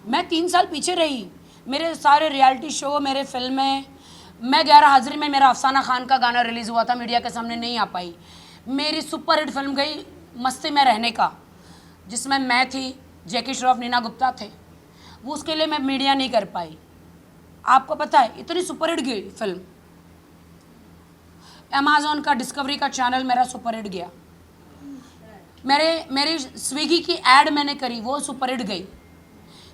मैं 3 साल पीछे रही। मेरे सारे रियलिटी शो, मेरे फिल्में, मैं 11 हाजिरी में मेरा अफसाना खान का गाना रिलीज़ हुआ था, मीडिया के सामने नहीं आ पाई। मेरी सुपर हिट फिल्म गई मस्ती में रहने का, जिसमें मैं थी, जैकी श्रॉफ, नीना गुप्ता थे। वो उसके लिए मैं मीडिया नहीं कर पाई। आपको पता है इतनी सुपर हिट गई फिल्म। अमेज़ॉन का डिस्कवरी का चैनल मेरा सुपर हिट गया। मेरी स्विगी की ऐड मैंने करी, वो सुपर हिट गई।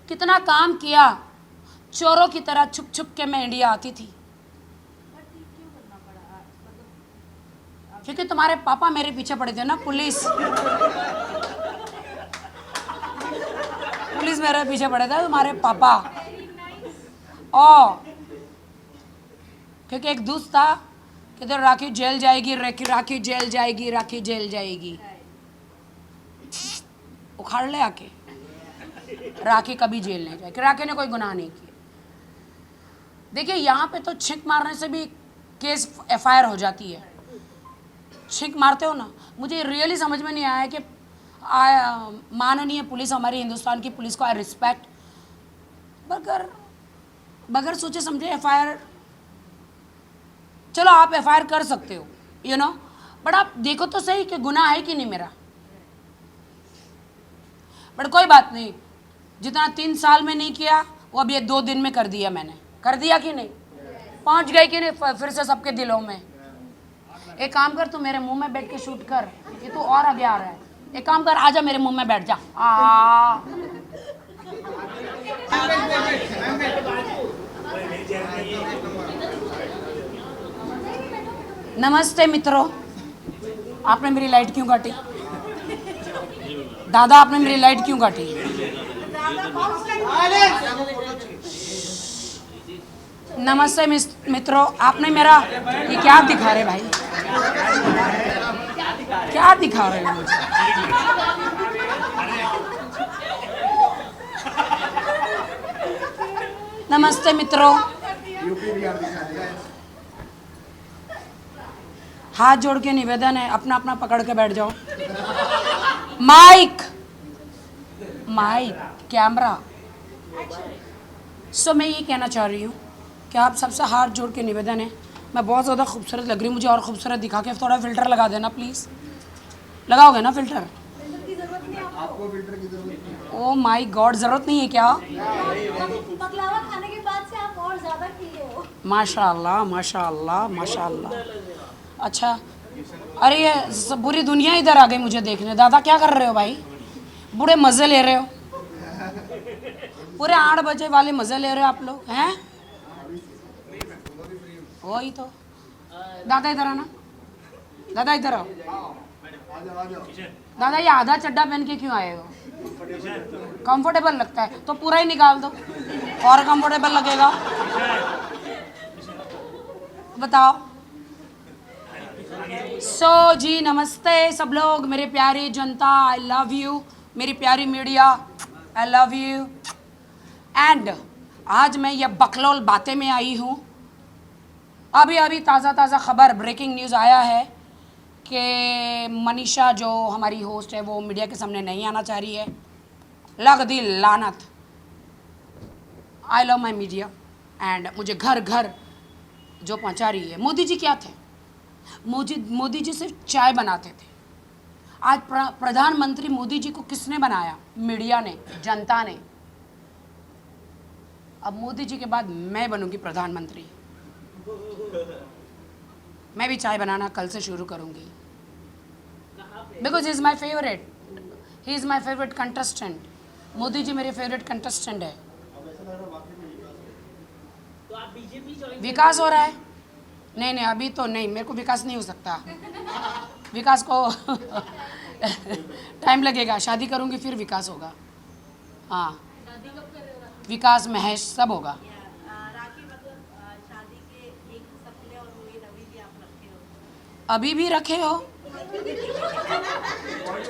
कितना काम किया, चोरों की तरह छुप छुप के मैं इंडिया आती थी। क्योंकि तुम्हारे पापा मेरे पीछे पड़े थे ना, पुलिस मेरे पीछे पड़े थे, तुम्हारे पापा। और क्योंकि एक दोस्त था, कहते राखी जेल जाएगी, राखी जेल जाएगी, राखी जेल जाएगी। उखाड़ ले आके, राखी कभी जेल नहीं जाएगी। राखी ने कोई गुनाह नहीं किया। देखिए यहाँ पे तो छींक मारने से भी केस FIR हो जाती है। छींक मारते हो ना, मुझे रियली समझ में नहीं आया कि माननीय पुलिस, हमारी हिंदुस्तान की पुलिस को आई रिस्पेक्ट, बगैर सोचे समझे FIR, चलो आप FIR कर सकते हो, यू नो, बट आप देखो तो सही कि गुनाह है कि नहीं मेरा। बट कोई बात नहीं, जितना 3 साल में नहीं किया वो अब ये 2 दिन में कर दिया मैंने। कर दिया कि नहीं? पहुंच गए कि नहीं फिर से सबके दिलों में? एक काम कर, तू मेरे मुंह में बैठ के शूट कर, ये तू और आगे आ रहा है। एक काम कर, आजा मेरे मुंह में बैठ जा। नमस्ते मित्रों, आपने मेरी लाइट क्यों काटी? दादा आपने मेरी लाइट क्यों काटी? नमस्ते मित्रों, आपने मेरा, ये क्या दिखा रहे भाई, क्या दिखा रहे हो मुझे? नमस्ते मित्रों, हाथ जोड़ के निवेदन है, अपना अपना पकड़ के बैठ जाओ। Mic, camera. सो मैं ये कहना चाह रही हूँ कि आप सबसे हाथ जोड़ के निवेदन है, मैं बहुत ज़्यादा खूबसूरत लग रही हूँ, मुझे और खूबसूरत दिखा के थोड़ा फ़िल्टर लगा देना प्लीज़। लगाओगे ना फ़िल्टर? आपको फिल्टर की जरूरत नहीं है। ओ माय गॉड, ज़रूरत नहीं है क्या? बकलावा खाने के बाद से आप और ज़्यादा खिले हो। माशाल्लाह माशाल्लाह माशाल्लाह। अच्छा, अरे ये सब पूरी दुनिया इधर आ गई मुझे देखने। दादा क्या कर रहे हो भाई? बूढ़े मज़े ले रहे हो, पूरे 8 बजे वाले मज़े ले रहे हो आप लोग हैं? वही तो। दादा इधर आना, दादा इधर आओ। दादा ये आधा चड्डा पहन के क्यों आए हो? कंफर्टेबल लगता है तो पूरा ही निकाल दो, और कंफर्टेबल लगेगा। बताओ। सो जी नमस्ते सब लोग, मेरे प्यारी जनता, आई लव यू। मेरी प्यारी media, I love you. And आज मैं ये बकलोल बातें में आई हूँ। अभी ताज़ा खबर, ब्रेकिंग न्यूज़ आया है कि मनीषा जो हमारी होस्ट है वो मीडिया के सामने नहीं आना चाह रही है। लग दी लानत। I love my media and मुझे घर घर जो पहुंचा रही है। मोदी जी क्या थे? मोदी जी सिर्फ चाय बनाते थे। आज प्रधानमंत्री मोदी जी को किसने बनाया? मीडिया ने, जनता ने। अब मोदी जी के बाद मैं बनूंगी प्रधानमंत्री। मैं भी चाय बनाना कल से शुरू करूंगी। Because he is my favourite, he is my favourite contestant. Modi ji मेरे फेवरेट कंटेस्टेंट है। विकास हो रहा है? नहीं अभी तो नहीं, मेरे को विकास नहीं हो सकता। विकास को टाइम लगेगा, शादी करूंगी फिर विकास होगा। हाँ, विकास महेश सब होगा। अभी भी रखे हो?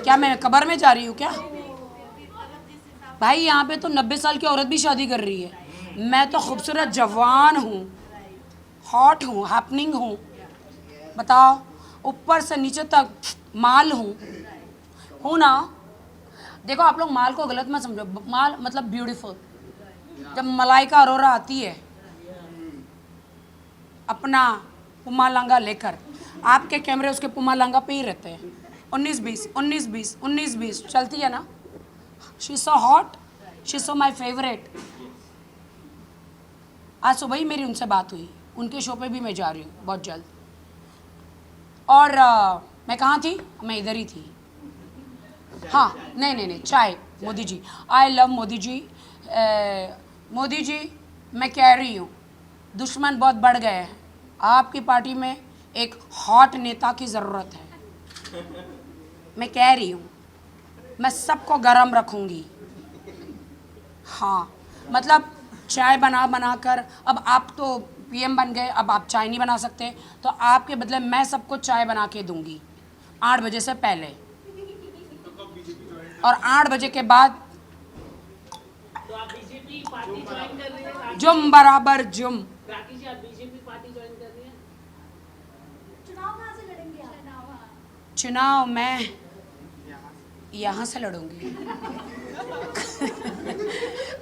क्या मैं कब्र में जा रही हूँ क्या? भाई यहाँ पे तो 90 साल की औरत भी शादी कर रही है। मैं तो खूबसूरत जवान हूँ, हॉट हूँ, हैपनिंग हूँ। बताओ, ऊपर से नीचे तक माल हूँ ना? देखो आप लोग माल को गलत मत समझो। माल मतलब ब्यूटीफुल, जब मलाइका अरोरा आती है अपना पुमालांगा लेकर, आपके कैमरे उसके पुमालांगा पे ही रहते हैं। 19-20 19-20 19-20 चलती है ना। She so hot, she so my favourite. आज सुबह ही मेरी उनसे बात हुई, उनके शो पे भी मैं जा रही हूँ बहुत जल्द। और मैं कहाँ थी? मैं इधर ही थी। हाँ, नहीं, चाय। Modi ji, I love Modi ji. मोदी जी, मैं कह रही हूँ दुश्मन बहुत बढ़ गए हैं, आपकी पार्टी में एक हॉट नेता की ज़रूरत है। मैं कह रही हूँ मैं सबको गरम रखूँगी। हाँ, मतलब चाय बना कर, अब आप तो पीएम बन गए, अब आप चाय नहीं बना सकते, तो आपके बदले मैं सबको चाय बना के दूंगी 8 बजे से पहले, और 8 बजे के बाद तो आप बीजेपी पार्टी ज्वाइन कर रही हैं? जुम बराबर जुम। राखी जी, आप बीजेपी पार्टी ज्वाइन कर रही हैं? चुनाव कहाँ से लड़ेंगे आप? चुनाव मैं यहाँ से लड़ूंगी।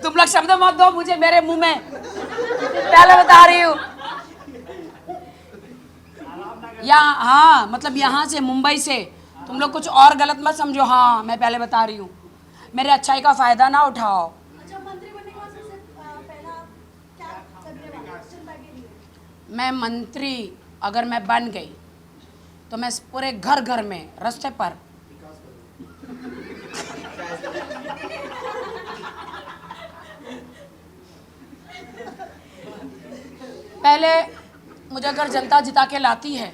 तुम लोग शब्द मत दो मुझे मेरे मुंह में, पहले बता रही हूँ। हाँ, मतलब यहाँ से, मुंबई से। तुम लोग कुछ और गलत मत समझो। हाँ, मैं पहले बता रही हूँ, मेरे अच्छाई का फायदा ना उठाओ। अच्छा, मंत्री बनने के बाद सबसे पहला क्या करने वाले जनता के लिए? मैं मंत्री अगर मैं बन गई तो मैं पूरे घर घर में, रास्ते पर पहले मुझे अगर जनता जिता के लाती है,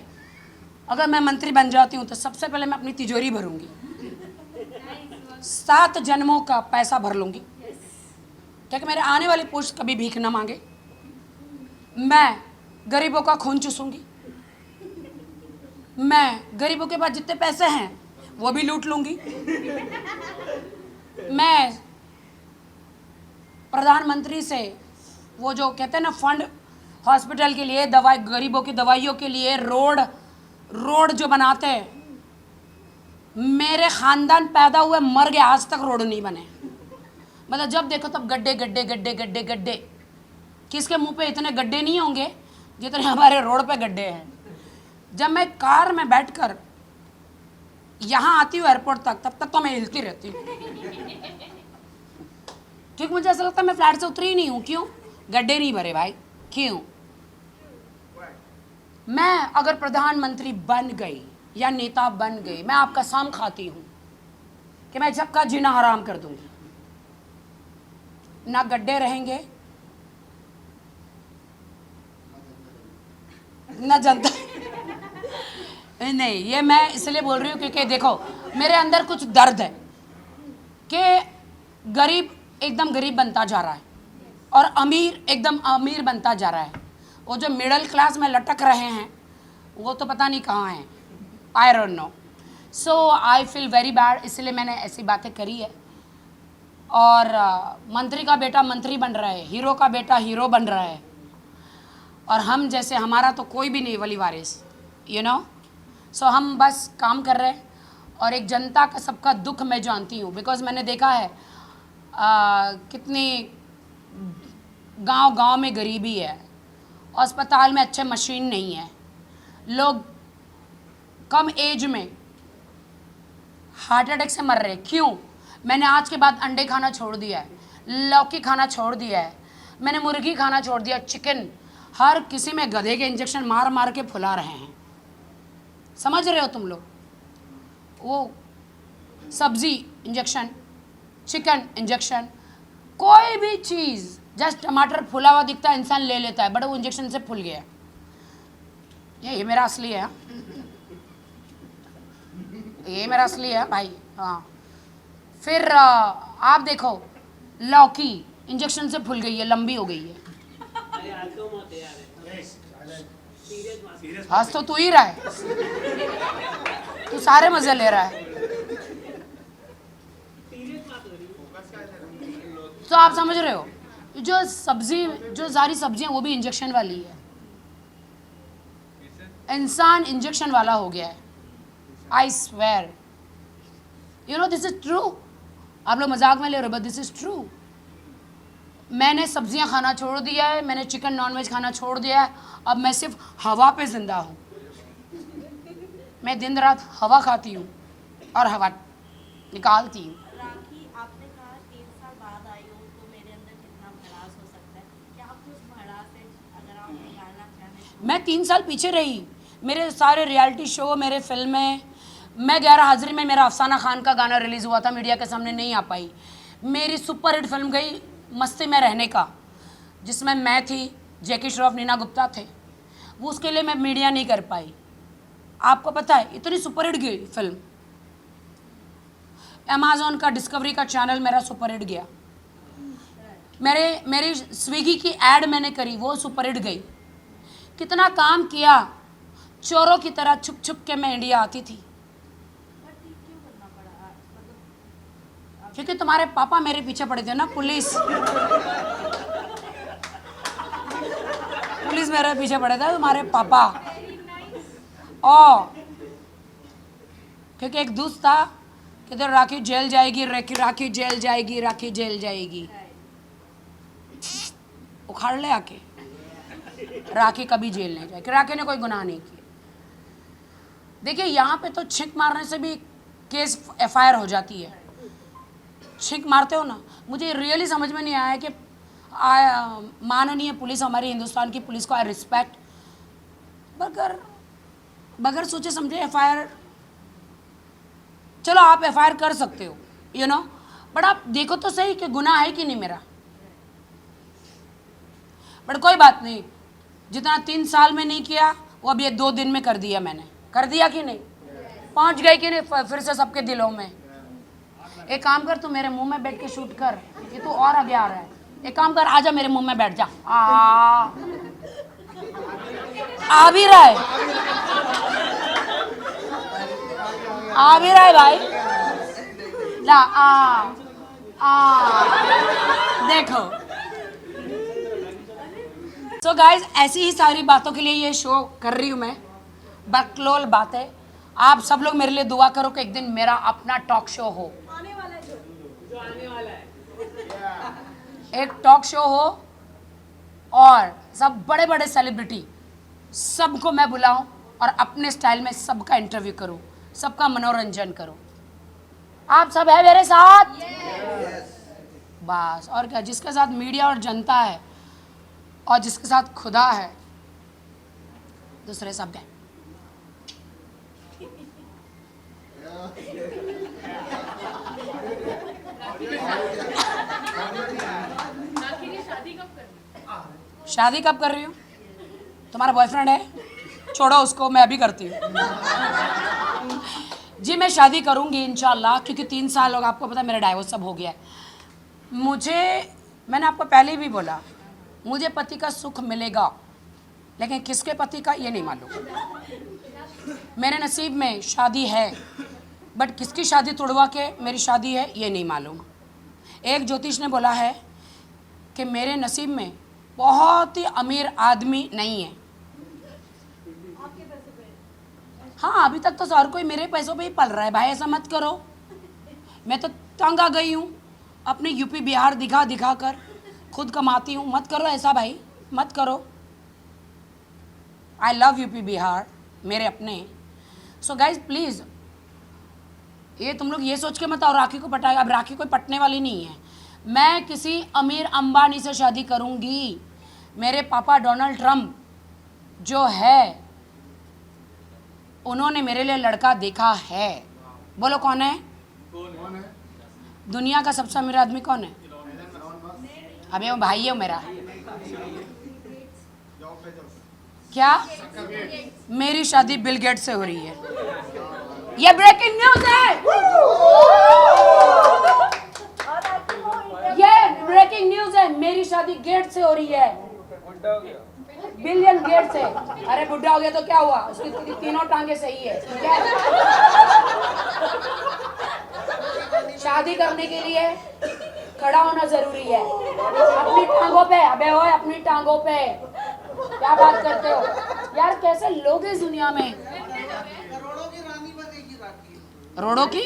अगर मैं मंत्री बन जाती हूँ तो सबसे पहले मैं अपनी तिजोरी भरूंगी, 7 जन्मों का पैसा भर लूंगी, क्योंकि मेरे आने वाली पुश्त कभी भीख न मांगे। मैं गरीबों का खून चूसूंगी, मैं गरीबों के पास जितने पैसे हैं वो भी लूट लूंगी। मैं प्रधानमंत्री से वो जो कहते हैं ना फंड, हॉस्पिटल के लिए, दवाई, गरीबों की दवाइयों के लिए, रोड जो बनाते हैं, मेरे खानदान पैदा हुए मर गए आज तक रोड नहीं बने। मतलब जब देखो तब गड्ढे गड्ढे गड्ढे गड्ढे गड्ढे। किसके मुंह पे इतने गड्ढे नहीं होंगे जितने हमारे रोड पे गड्ढे हैं। जब मैं कार में बैठकर यहाँ आती हूँ एयरपोर्ट तक, तब तक तो मैं हिलती रहती हूँ, क्योंकि मुझे ऐसा लगता है मैं फ्लैट से उतरी ही नहीं हूँ। क्यों? गड्ढे नहीं भरे भाई। क्यों? मैं अगर प्रधानमंत्री बन गई या नेता बन गई, मैं आपका कसम खाती हूँ कि मैं सबका जीना हराम कर दूंगी। ना गड्ढे रहेंगे, ना जनता। नहीं, ये मैं इसलिए बोल रही हूँ क्योंकि देखो मेरे अंदर कुछ दर्द है कि गरीब एकदम गरीब बनता जा रहा है और अमीर एकदम अमीर बनता जा रहा है। वो जो मिडिल क्लास में लटक रहे हैं वो तो पता नहीं कहाँ हैं। I don't know. So I feel very bad, इसलिए मैंने ऐसी बातें करी है। और मंत्री का बेटा मंत्री बन रहा है, हीरो का बेटा हीरो बन रहा है, और हम जैसे, हमारा तो कोई भी नहीं वली वारिस, यू नो। सो हम बस काम कर रहे हैं। और एक जनता का सबका दुख मैं जानती हूँ, बिकॉज मैंने देखा है कितनी गांव में गरीबी है, अस्पताल में अच्छे मशीन नहीं है, लोग कम एज में हार्ट अटैक से मर रहे। क्यों? मैंने आज के बाद अंडे खाना छोड़ दिया है, लौकी खाना छोड़ दिया है, मैंने मुर्गी खाना छोड़ दिया, चिकन। हर किसी में गधे के इंजेक्शन मार मार के फुला रहे हैं। समझ रहे हो तुम लोग? वो सब्जी इंजेक्शन, चिकन इंजेक्शन, कोई भी चीज़, जस्ट टमाटर फुला हुआ दिखता है इंसान ले लेता है, बट वो इंजेक्शन से फुल गया। ये मेरा असली है, ये मेरा असली है भाई। हाँ, फिर आप देखो लौकी इंजेक्शन से फुल गई है, लंबी हो गई है। अरे आज तो मत यार, सीरियस बात। आज तो तू ही रहा है, तू सारे मजे ले रहा है। सीरियस बात हो रही है। तो आप समझ रहे हो, जो सब्जी, जो सारी सब्जियां वो भी इंजेक्शन वाली है। इंसान इंजेक्शन वाला हो गया है। I swear, you know this is true. आप लोग मजाक में ले रहे हो, बट दिस इज ट्रू। मैंने सब्जियां खाना छोड़ दिया है, मैंने चिकन नॉनवेज खाना छोड़ दिया है। अब मैं सिर्फ हवा पे ज़िंदा हूँ। मैं दिन रात हवा खाती हूँ और हवा निकालती हूँ। राखी, आपने कहा 3 साल बाद आई हो तो मेरे अंदर कितना भड़ास हो सकता है, क्या आप उस भड़ास से अगर आप निकालना चाहें? मैं 3 साल पीछे रही। मेरे सारे रियलिटी शो, मेरे फिल्में, मैं 11 हाजिरी में मेरा अफसाना खान का गाना रिलीज़ हुआ था, मीडिया के सामने नहीं आ पाई। मेरी सुपर हिट फिल्म गई मस्ती में रहने का, जिसमें मैं थी, जैकी श्रॉफ, नीना गुप्ता थे। वो उसके लिए मैं मीडिया नहीं कर पाई। आपको पता है इतनी सुपर हिट गई फिल्म। अमेज़ॉन का डिस्कवरी का चैनल मेरा सुपर हिट गया। मेरी स्विगी की ऐड मैंने करी, वो सुपर हिट गई। कितना काम किया, चोरों की तरह छुप छुप के मैं इंडिया आती थी। क्योंकि तुम्हारे पापा मेरे पीछे पड़े थे ना, पुलिस मेरे पीछे पड़े थे, तुम्हारे पापा। क्योंकि एक दोस्त था कि तो राखी जेल जाएगी, राखी जेल जाएगी, राखी जेल जाएगी। उखाड़ ले आके, राखी कभी जेल नहीं जाएगी। राखी ने कोई गुनाह नहीं किया। देखिए यहाँ पे तो छिक मारने से भी केस FIR हो जाती है। छिक मारते हो ना, मुझे रियली समझ में नहीं आया कि माननीय पुलिस, हमारी हिंदुस्तान की पुलिस को आई रिस्पेक्ट, बगैर सोचे समझे FIR। चलो आप FIR कर सकते हो, यू नो, बट आप देखो तो सही कि गुनाह है कि नहीं मेरा। बट कोई बात नहीं, जितना 3 साल में नहीं किया वो अब ये 2 दिन में कर दिया मैंने। कर दिया कि नहीं? पहुंच गए कि नहीं फिर से सबके दिलों में? एक काम कर, तू मेरे मुंह में बैठ के शूट कर, ये तू और आगे आ रहा है। एक काम कर, आजा मेरे मुंह में बैठ जा। आ भी रहा है, आ भी रहा है भाई। ला देखो। तो गाइज ऐसी ही सारी बातों के लिए ये शो कर रही हूँ मैं, बकलोल बातें। आप सब लोग मेरे लिए दुआ करो कि एक दिन मेरा अपना टॉक शो हो, आने वाला है जो आने वाला है। एक टॉक शो हो और सब बड़े बड़े सेलिब्रिटी सबको मैं बुलाऊं और अपने स्टाइल में सबका इंटरव्यू करूं, सबका मनोरंजन करूं। आप सब है मेरे साथ? बस और क्या। जिसके साथ मीडिया और जनता है और जिसके साथ खुदा है, दूसरे सब गए। शादी कब कर रही हूँ? तुम्हारा बॉयफ्रेंड है, छोड़ो उसको, मैं अभी करती हूँ। जी मैं शादी करूँगी इंशाल्लाह, क्योंकि 3 साल होगा, आपको पता है मेरा डाइवोर्स सब हो गया है। मैंने आपको पहले भी बोला, मुझे पति का सुख मिलेगा, लेकिन किसके पति का ये नहीं मालूम। मेरे नसीब में शादी है, बट किसकी शादी तोड़वा के मेरी शादी है ये नहीं मालूम। एक ज्योतिष ने बोला है कि मेरे नसीब में बहुत ही अमीर आदमी नहीं है। हाँ, अभी तक तो हर कोई मेरे पैसों पे ही पल रहा है भाई, ऐसा मत करो। मैं तो तंग आ गई हूँ अपने यूपी बिहार दिखा कर, खुद कमाती हूँ। मत करो ऐसा भाई, मत करो। आई लव यूपी बिहार, मेरे अपने। सो गाइज प्लीज़, ये तुम लोग ये सोच के मत आओ राखी को पटाएगा। अब राखी कोई पटने वाली नहीं है। मैं किसी अमीर अंबानी से शादी करूँगी। मेरे पापा डोनाल्ड ट्रम्प जो है, उन्होंने मेरे लिए लड़का देखा है। बोलो कौन है? दुनिया का सबसे अमीर आदमी कौन है? अबे वो भाई है मेरा। क्या? मेरी शादी बिल गेट्स से हो रही है। ये ब्रेकिंग न्यूज है। ये ब्रेकिंग न्यूज है। मेरी शादी गेट्स से हो रही है, बिलियन गेट्स से। अरे बुढ़ा हो गया तो क्या हुआ, उसकी तीनों टांगे सही है। शादी करने के लिए खड़ा होना जरूरी है, अपनी टांगों पे। अबे ओए, अपनी टांगों पे क्या बात करते हो यार? कैसे लोग इस दुनिया में? करोड़ों की?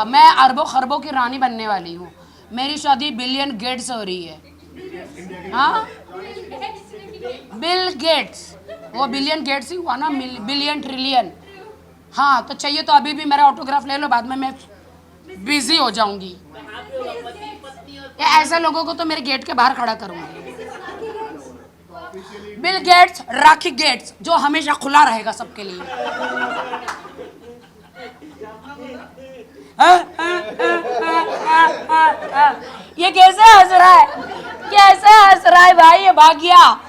मैं अरबों खरबों की रानी बनने वाली हूँ। मेरी शादी बिलियन गेट्स हो रही है। हाँ, बिल गेट्स, वो बिलियन गेट्स ही हुआ ना, बिलियन ट्रिलियन। हाँ, तो चाहिए तो अभी भी मेरा ऑटोग्राफ ले लो, बाद में मैं बिजी हो जाऊंगी। या ऐसे लोगों को तो मेरे गेट के बाहर खड़ा करूंगी। बिल गेट्स, राखी गेट्स, जो हमेशा खुला रहेगा सबके लिए। ये कैसे हंस रहा है, कैसे हंस रहा है भाई, ये भाग गया।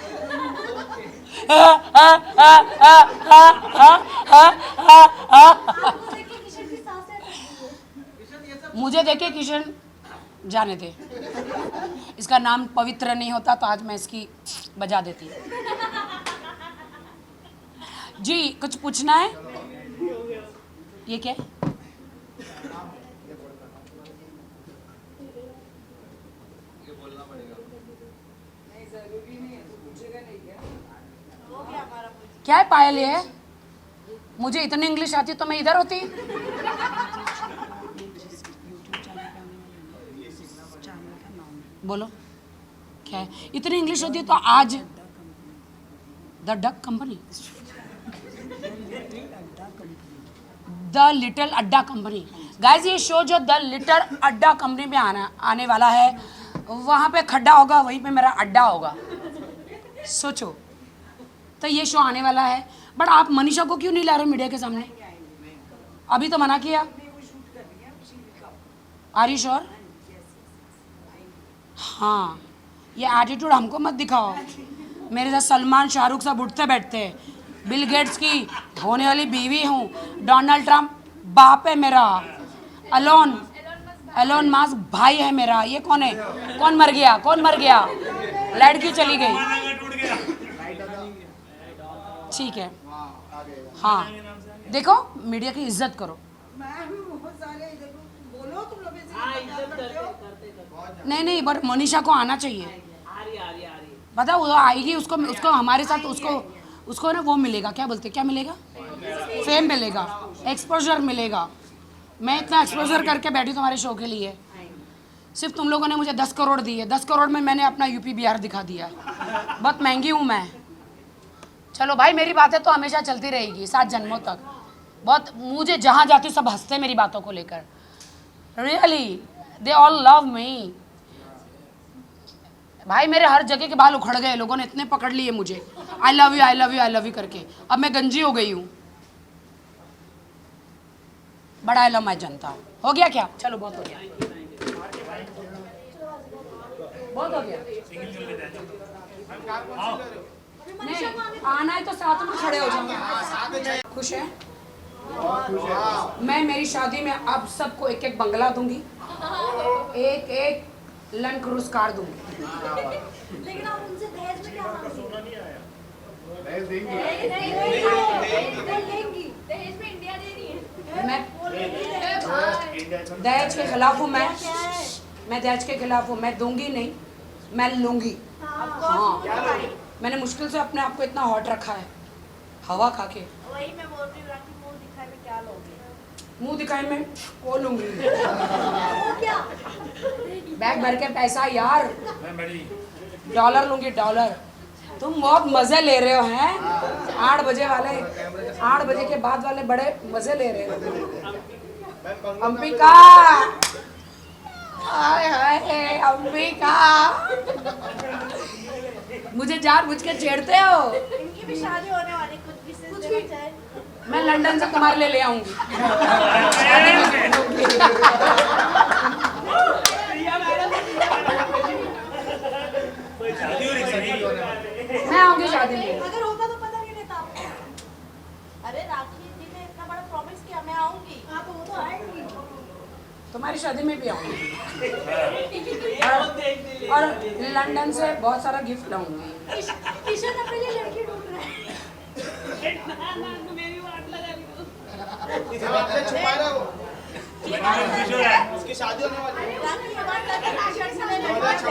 मुझे देखे किशन जाने दे, इसका नाम पवित्र नहीं होता तो आज मैं इसकी बजा देती। जी कुछ पूछना है? ये क्या है? क्या है पायल? ये है, मुझे इतनी इंग्लिश आती तो मैं इधर होती। बोलो क्या है? इतनी इंग्लिश होती तो आज the duck company, the little अड्डा कंपनी। गाइस ये शो जो द लिटिल अड्डा कंपनी में आने वाला है, वहाँ पे खड्डा होगा, वहीं पे मेरा अड्डा होगा। सोचो, तो ये शो आने वाला है। बट आप मनीषा को क्यों नहीं ला रहे मीडिया के सामने? अभी तो मना किया। Are you sure? हाँ, ये एटीट्यूड हमको मत दिखाओ। मेरे साथ सलमान शाहरुख सब उठते बैठते हैं। बिल गेट्स की होने वाली बीवी हूँ, डोनाल्ड ट्रम्प बाप है मेरा, एलोन मस्क भाई है मेरा। ये कौन है? कौन मर गया? कौन मर गया? लाइट क्यों चली गई? ठीक है, हाँ देखो मीडिया की इज्जत करो। नहीं बट मनीषा को आना चाहिए। पता वो आएगी, उसको हमारे साथ उसको ना वो मिलेगा, क्या बोलते, क्या मिलेगा? फेम मिलेगा, एक्सपोजर मिलेगा। मैं इतना एक्सपोजर करके बैठी तुम्हारे शो के लिए, सिर्फ तुम लोगों ने मुझे 10 करोड़ दिए। 10 करोड़ में मैंने अपना यूपी बिहार दिखा दिया। बहुत महंगी हूँ मैं। चलो भाई, मेरी बातें तो हमेशा चलती रहेगी 7 जन्मों तक। बहुत, मुझे जहाँ जाती सब हंसते मेरी बातों को लेकर। Really they all love me. भाई मेरे हर जगह के बाल उखड़ गए, लोगों ने इतने पकड़ लिए मुझे, I love you I love you I love you करके। अब मैं गंजी हो गई हूँ। बड़ा आई लव माई जनता। हो गया क्या? चलो बहुत हो गया, बहुत हो गया। नहीं आना है तो साथ में खड़े हो जाओ। खुश है? मैं मेरी शादी में अब सबको एक एक बंगला दूंगी, एक एक लैंड क्रूज कार दूंगी। लेकिन आप उनसे दहेज में क्या मांगेंगे? दहेज में इंडिया दे रही है। मैं दहेज के खिलाफ हूँ। मैं दहेज के खिलाफ हूँ। मैं दूंगी नहीं, मैं लूंगी। हाँ, मैंने मुश्किल से अपने आप को इतना हॉट रखा है, हवा खा के। वही मैं बोल रही हूँ कि मुंह दिखाए में क्या लोगे? मुंह दिखाए में वो लूंगी। वो क्या? बैग भर के पैसा यार, डॉलर लूंगी, डॉलर। तुम बहुत मजे ले रहे हो हैं। 8 बजे वाले, 8 बजे के बाद वाले बड़े मजे ले रहे हो। अंबिका, हाय हाय अंबिका, मुझे जानबूझ के छेड़ते हो। इनकी भी शादी होने वाली, कुछ भी देना चाहे। मैं लंदन से तुम्हारे लिए ले आऊंगी। मैं आऊंगी शादी में। अगर होता तो पता नहीं देता आपको। अरे राखी जी ने इतना बड़ा प्रॉमिस किया, मैं आऊंगी। हाँ तो वो तो आएंगी। तुम्हारी शादी में भी आऊंगी और लंदन से बहुत सारा गिफ्ट लाऊंगी। किशन अपने लिए लड़की ढूंढ रहा है। मेरी बात लगा रही हूँ। उसकी शादी होने वाली है। राखी के बाद लड़की किशन से ले लड़की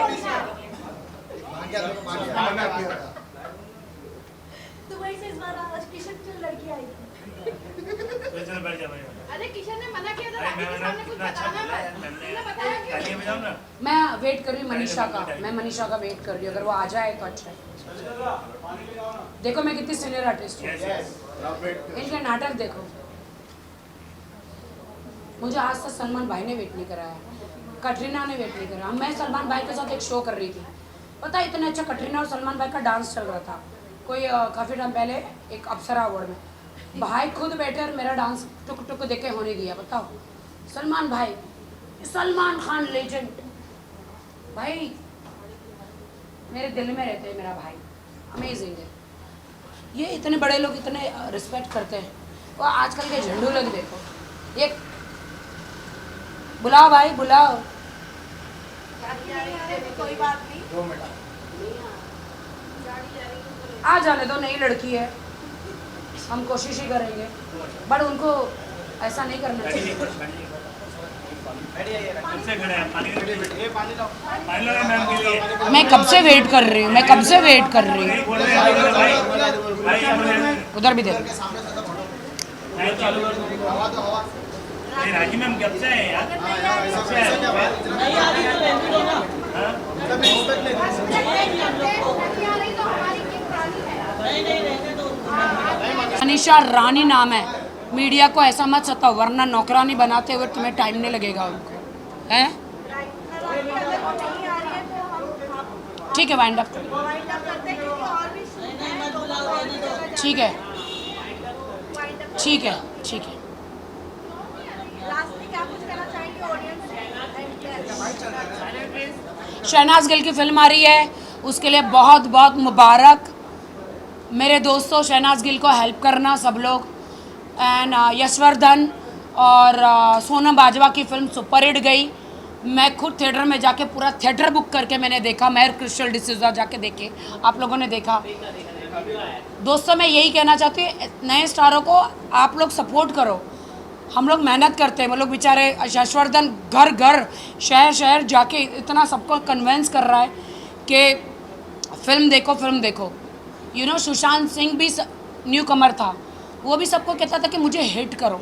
तो वही से इस बार किशन की लड़की आएगी। चल बैठ जा भाई। अरे किशन ने मना किया था अरे राखी के सामने कुछ कितना अच्छा बताना बोला मत। यार मैंने। तुमने बताया क्यों? तालियां बजाओ ना। मैं वेट कर रही हूँ मनीषा का, मैं मनीषा का वेट कर रही हूँ, अगर वो आ जाए तो अच्छा है। देखो मैं कितनी सीनियर आर्टिस्ट हूँ, इनके नाटक देखो। मुझे आज तक सलमान भाई ने वेट नहीं कराया, कटरीना ने वेट नहीं कराया। मैं सलमान भाई के साथ एक शो कर रही थी, पता है इतने अच्छा कटरीना और सलमान भाई का डांस चल रहा था कोई काफ़ी टाइम पहले एक अप्सरा अवार्ड में। भाई खुद बैठे और मेरा डांस टुक टुक देके होने दिया। बताओ सलमान भाई, सलमान खान लेजेंड भाई मेरे दिल में रहते हैं, मेरा भाई अमेजिंग है। ये इतने बड़े लोग इतने रिस्पेक्ट करते हैं। और आजकल के झंडू लोग देखो, ये बुलाओ भाई बुलाओ। कोई बात नहीं। आ जाने दो, नई लड़की है, हम कोशिश ही करेंगे, बट उनको ऐसा नहीं करना चाहिए। कब से खड़े हैं? पानी लाओ। पानी लाओ मैम के लिए। मैं कब से वेट कर रही हूँ, मैं कब से वेट कर रही हूँ। बोल रहे हैं भाई। भाई उधर भी देखो। लाइट चालू कर दो। ये राखी मैम कब से है यार? कब से है? नहीं आ रही तो रहने दो ना। हाँ? नहीं नहीं रहने दो उनको। मनीषा रानी नाम है, मीडिया को ऐसा मत सताओ वरना नौकरानी बनाते हुए तुम्हें टाइम नहीं लगेगा उनको, हैं? ठीक है वाइंड अप करो। नहीं नहीं मत बुलाओ रहने दो। ठीक है ठीक है ठीक है। शहनाज गिल की फिल्म आ रही है, उसके लिए बहुत बहुत मुबारक। मेरे दोस्तों शहनाज गिल को हेल्प करना सब लोग। एंड यशवर्धन और सोनम बाजवा की फिल्म सुपरहिट गई। मैं खुद थिएटर में जाके पूरा थिएटर बुक करके मैंने देखा, मैं क्रिस्टल डिसूजा जाके देखे, आप लोगों ने देखा। दोस्तों मैं यही कहना चाहती हूँ, नए स्टारों को आप लोग सपोर्ट करो। हम लोग मेहनत करते हैं, वो लोग बेचारे यशवर्धन घर घर शहर शहर जाके इतना सबको कन्वेंस कर रहा है कि फिल्म देखो। यू नो सुशांत सिंह भी न्यू कमर था, वो भी सबको कहता था कि मुझे हिट करो।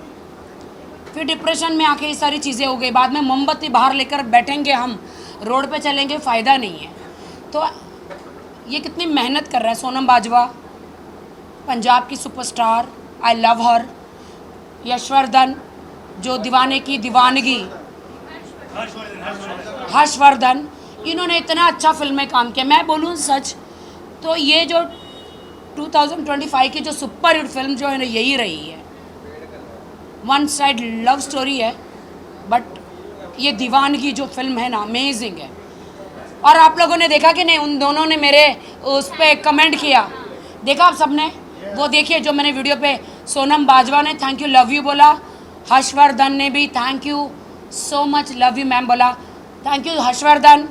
फिर डिप्रेशन में आके ये सारी चीज़ें हो गई। बाद में मोमबत्ती बाहर लेकर बैठेंगे हम, रोड पे चलेंगे, फ़ायदा नहीं है। तो ये कितनी मेहनत कर रहा है। सोनम बाजवा पंजाब की superstar, I love her. Yashvardhan जो दीवाने की दीवानगी, हर्षवर्धन, इन्होंने इतना अच्छा फिल्म में काम किया। मैं बोलूँ सच तो ये जो 2025 की जो सुपर हिट फिल्म जो है ना, यही रही है। वन साइड लव स्टोरी है, बट ये दीवानगी जो फिल्म है ना, अमेजिंग है। और आप लोगों ने देखा कि नहीं, उन दोनों ने मेरे उस पर कमेंट किया, देखा आप सबने? वो देखिए जो मैंने वीडियो पे, सोनम बाजवा ने थैंक यू लव यू बोला, हर्षवर्धन ने भी thank you so much love you ma'am बोला। थैंक यू हर्षवर्धन,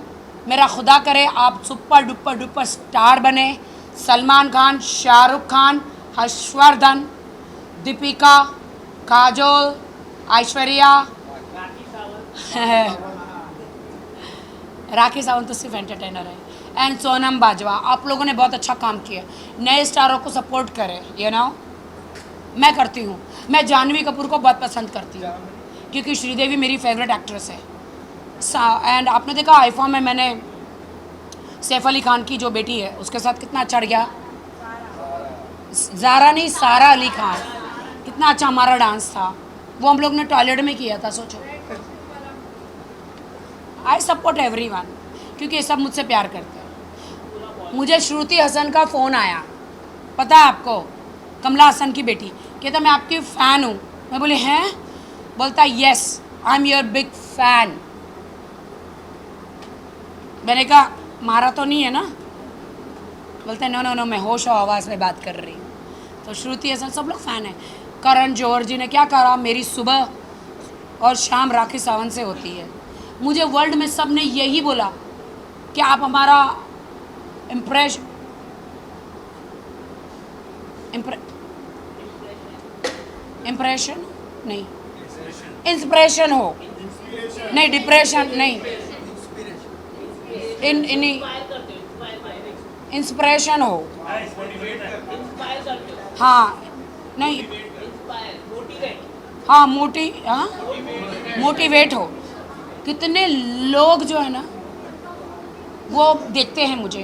मेरा खुदा करे आप सुपर डुपर डुपर स्टार बने। सलमान खान, शाहरुख खान, हर्षवर्धन, दीपिका, काजोल, ऐश्वर्या, राखी सावंत तो सिर्फ एंटरटेनर है, एंड सोनम बाजवा। आप लोगों ने बहुत अच्छा काम किया। नए स्टारों को सपोर्ट करें, यू नो। मैं करती हूँ, मैं जानवी कपूर को बहुत पसंद करती हूँ क्योंकि श्रीदेवी मेरी फेवरेट एक्ट्रेस है। एंड आपने देखा आईफा में मैंने सैफ अली खान की जो बेटी है उसके साथ कितना अच्छा गया, ज़ारा नहीं सारा अली खान, कितना अच्छा हमारा डांस था। वो हम लोग ने टॉयलेट में किया था, सोचो। आई सपोर्ट एवरीवन क्योंकि ये सब मुझसे प्यार करते हैं। मुझे श्रुति हसन का फ़ोन आया, पता है आपको, कमला हसन की बेटी, कहता मैं आपकी फ़ैन हूँ। मैं बोली हैं? बोलता yes I am your big fan. मैंने कहा मारा तो नहीं है ना? बोलते नो नो नो, मैं होश और आवाज़ में बात कर रही हूँ। तो श्रुति हसन सब लोग फ़ैन हैं। करण जौहर जी ने क्या करा, मेरी सुबह और शाम राखी सावंत से होती है। मुझे वर्ल्ड में सब ने यही बोला कि आप हमारा इम्प्रेशन नहीं, इंस्पिरेशन हो, नहीं डिप्रेशन नहीं, इंस्पिरेशन हो, हाँ नहीं हाँ मोटिवेट हो। कितने लोग जो है ना वो देखते हैं मुझे।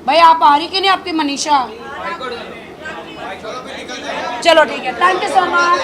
भाई आप आ रही कि नहीं आपकी मनीषा? चलो ठीक है, थैंक यू सो मच।